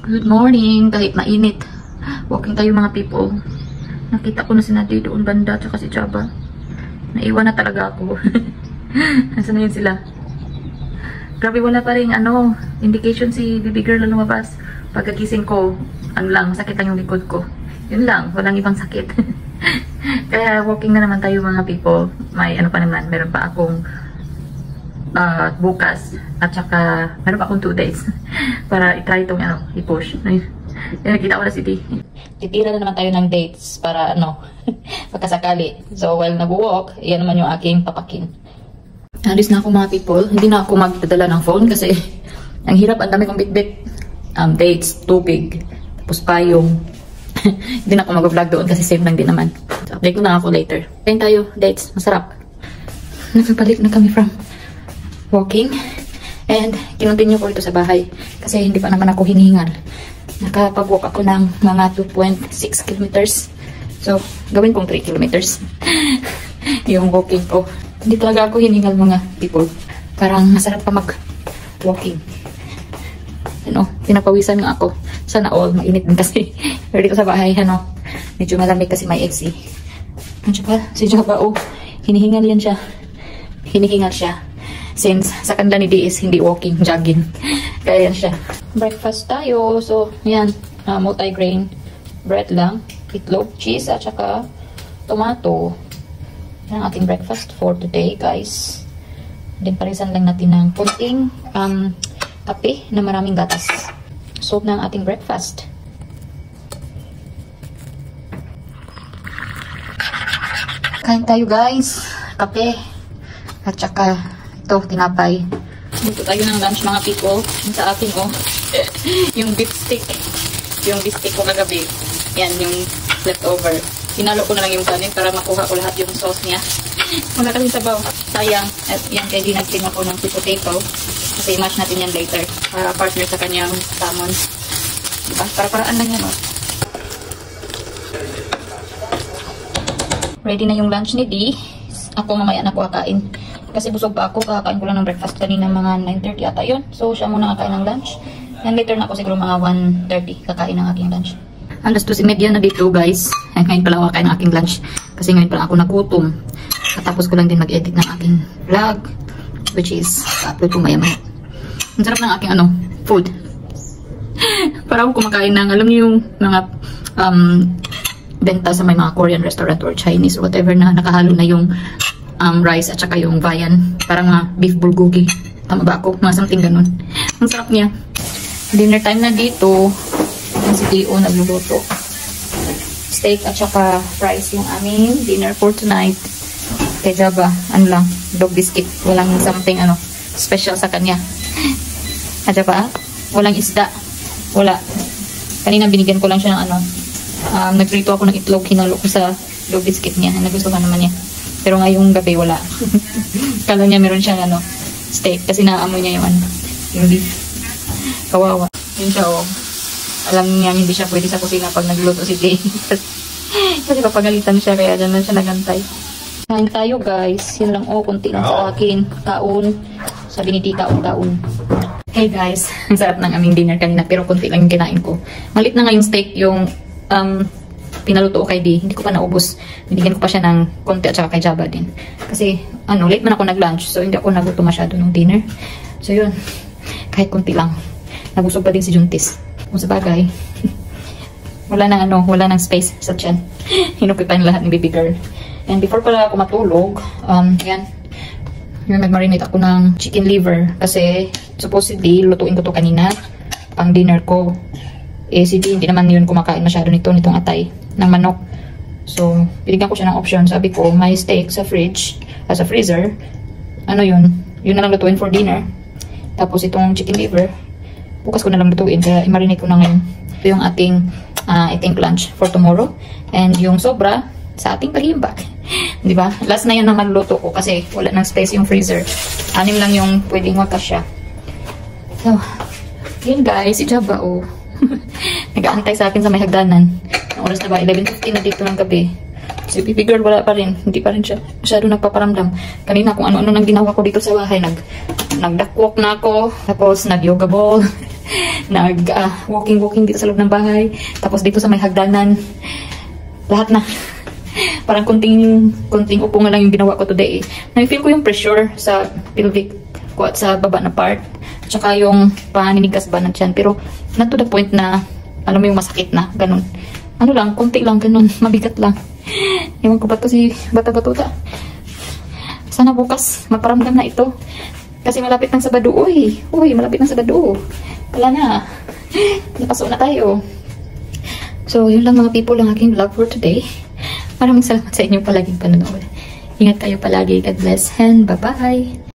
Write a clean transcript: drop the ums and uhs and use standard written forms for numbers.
Good morning, kahit mainit. Walking tayo mga people. Nakita ko na si Nadia doon banda at si Chaba. Naiwan na talaga ako. Nasaan na yun sila? Grabe, wala pa rin indication si baby girl na lumabas. Pagkagising ko, masakit lang yung likod ko. Yun lang, walang ibang sakit. Kaya walking na naman tayo mga people. May pa naman, meron pa akong bukas at saka meron pa akong 2 days para i-try itong i-push. Nakita ko na si T. Titira na naman tayo ng dates para pagkasakali. So while nag-walk, yan naman yung aking papakin. Alis na ako mga people. Hindi na ako magdadala ng phone kasi ang hirap, ang dami kong bitbit. Dates, tubig, tapos payong. Hindi na ako mag-vlog doon kasi same lang din naman. So update ko na ako later. Kain tayo, dates, masarap. Nakabalik na kami from walking and kinontinue ko ito sa bahay kasi hindi pa naman ako hinihingal. Nakapag-walk ako ng mga 2.6 kilometers. So, gawin kong 3 kilometers yung walking ko. Hindi talaga ako hiningal mga people. Parang masarap pa mag-walking. Pinapawisan nga ako. Sana all, mainit din kasi. Pero dito sa bahay, medyo malamig kasi may AC. Si Jaba, hinihingal yan siya. Hinihingal siya. Since sa kanila ni D is hindi walking, jogging. Kaya yan siya. Breakfast tayo. So, yan. Multi-grain bread lang. Itlog, cheese, at saka tomato. Yan ang ating breakfast for today, guys. Then, parisan lang natin ng kunting kape na maraming gatas. So, na ang ating breakfast. Kain tayo, guys. Kape. At saka ito, tinapay. Dito tayo ng lunch mga people. Sa akin, yung beef stick. Yung beef stick ko kagabi. Yan, yung leftover. Hinalo ko na lang yung kanin para makuha ko lahat yung sauce niya. Wala kasi sabaw. Sayang. At yan, kaya dinagting ako ng sweet potato. Kasi i-mash natin yan later. Para partner sa kanyang salmon. Diba? Para-paraan lang yan, Ready na yung lunch ni D. Ako mamaya na po kakain. Kasi busog pa ako, kakain ko lang ng breakfast kanina mga 9:30 ata yun. So, siya muna kakain ng lunch. And later na ako siguro mga 1:30 kakain ng aking lunch. Alas 2:30 na dito, guys. Ngayon pala ako kakain ng aking lunch. Kasi ngayon pala ako nagutom. Tapos ko lang din mag-edit ng aking vlog. Which is, upload ko maya-maya. Ang sarap ng aking food. Para ako kumakain ng, alam niyo yung mga benta sa may mga Korean restaurant or Chinese or whatever na nakahalo na yung rice at saka yung viand. Parang mga beef bulgogi. Tama ba ako? Mga something ganun. Ang sarap niya. Dinner time na dito. Si Tio nagluluto. Steak at saka fries yung aming dinner for tonight. Kay Jaba, lang, dog biscuit. Walang something special sa kanya. At Jaba, walang isda. Wala. Kanina binigyan ko lang siya ng nagprito ako ng itlog. Hinalo ko sa dog biscuit niya. Nagustuhan naman niya. Pero ngayong gabi wala. Kala niya meron siyang steak kasi naamoy niya yung beef. Kawawa. Yun siya alam niya hindi siya pwede sa kusina pag nagluto si Jay. Kasi papagalitan siya kaya dyan lang siya nagantay. Kain tayo, guys. Yun lang kunti lang sa akin. Kaon. Sabi ni T, kaon. Hey guys, ang sarap ng aming dinner kanina pero kunti lang yung kinain ko. Malit na nga yung steak yung pinaluto ko kay D. Hindi ko pa naubos. Binigyan ko pa siya ng konti at saka kay Jaba din. Kasi, late man ako nag-lunch. So, hindi ako naguto masyado ng dinner. So, yun. Kahit konti lang. Nabusog pa din si Juntis. Kung sa bagay, wala nang space sa tiyan. Hinupitan lahat ni baby girl. And before pala ako matulog, yan. Yung nag-marinate ako ng chicken liver. Kasi, supposedly, lutuin ko to kanina. Pang dinner ko. Si D, hindi naman yun kumakain masyado nitong atay ng manok. So, binigyan ko siya ng option. Sabi ko, may steak sa fridge, sa freezer. Yun na lang lutuin for dinner. Tapos itong chicken liver, bukas ko na lang lutuin. Kaya i-marinate ko na ngayon. Ito yung ating, I think, lunch for tomorrow. And yung sobra, sa ating pag-iimbak. Diba? Last na yun na magluto ko kasi wala nang space yung freezer. 6 lang yung pwedeng magkasya. So, yun guys, si Jaba, nag-aantay sa akin sa may hagdanan. Ang oras na ba? 11:15 na dito ng gabi. Si baby girl wala pa rin. Hindi pa rin siya masyado nagpaparamdam. Kanina kung ano-ano nang ginawa ko dito sa bahay. Nagdakwalk na ako. Tapos nag-yoga ball. walking dito sa loob ng bahay. Tapos dito sa may hagdanan. Lahat na. Parang kunting upo nga lang yung ginawa ko today. Na-feel ko yung pressure sa pelvic ko at sa baba na part. Tsaka yung paninigas ba ng tiyan. Pero not to the point na, alam mo yung masakit na. Ganun. Ano lang, kunti lang, ganun. Mabigat lang. Ewan ko ba to si Bata-Batuta. Sana bukas magparamdam na ito. Kasi malapit ng Sabado. Uy, malapit ng Sabado. Wala na. Napasok na tayo. So, yun lang mga people ang aking vlog for today. Maraming salamat sa inyong palaging panonood. Ingat kayo palagi. God bless and bye-bye.